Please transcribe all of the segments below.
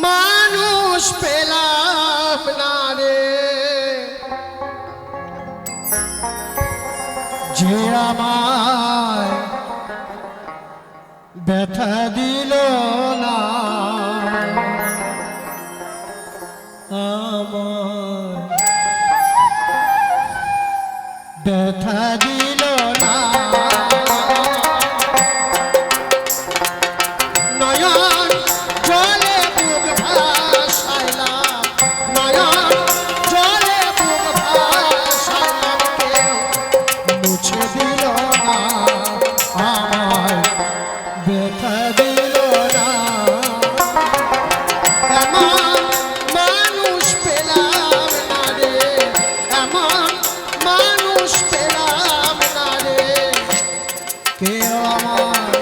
মানুষ পেলাম না রে, যে আমায় ব্যথা দিল না, আমায় ব্যথা দিল না। নয়ন জলে বুক ভাসাইলাম, নয়ন জলে বুক ভাসাইলাম, কেউ মুছে দিল না, আমায় ব্যথা দিল না। এমন মানুষ পেলাম না রে, এমন মানুষ পেলাম না রে, কেউ আমায়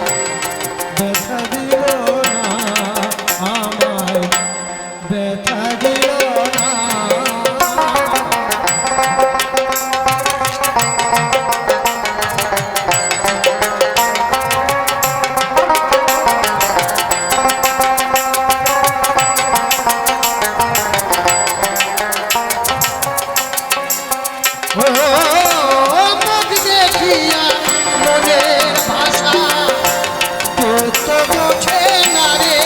ব্যথা দিল না, আমায় ব্যথা দিল না। মুখ দেখিয়া মনের ভাষা কেউ তো বোঝে না রে,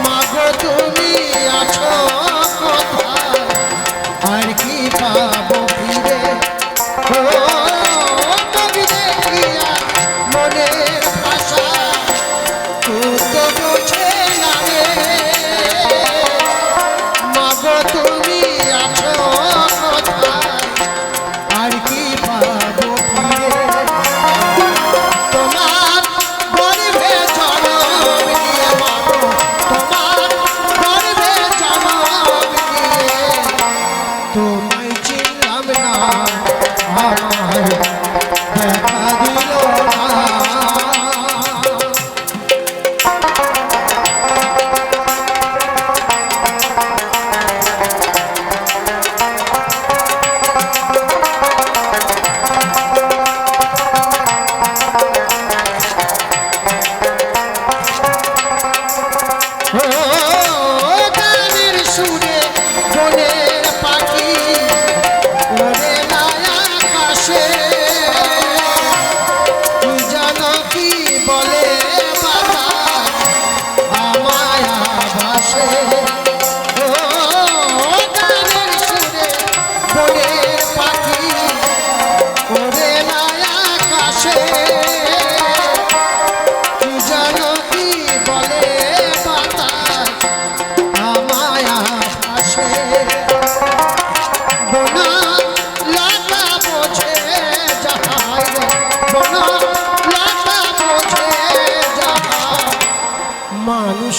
মাগো তুমি আছো কোথায়, আর কি পাবো ফিরে। মুখ দেখিয়া মনের ভাষা কেউ তো বোঝে না রে, মাগো তুমি আছো কোথায়, আর কি পাবো ফিরে। তোমার গর্ভে জন্ম নিয়ে মাগো, তোমার গর্ভে জন্ম নিয়ে তোমায় চিনলাম না, আমায় দেখা দিল না। গানের সুরে বনের পাখি ওরে না আকাশে, কি জানো কি বলে বাতাস আমায় ভাসে। গানের সুরে বনের পাখি ওরে না আকাশে, কি জানো কি বলে বাতাস আমায় ভাসে। বনা লতা বোঝে যাহাই রে, বনা লতা বোঝে যাহা, মানুষ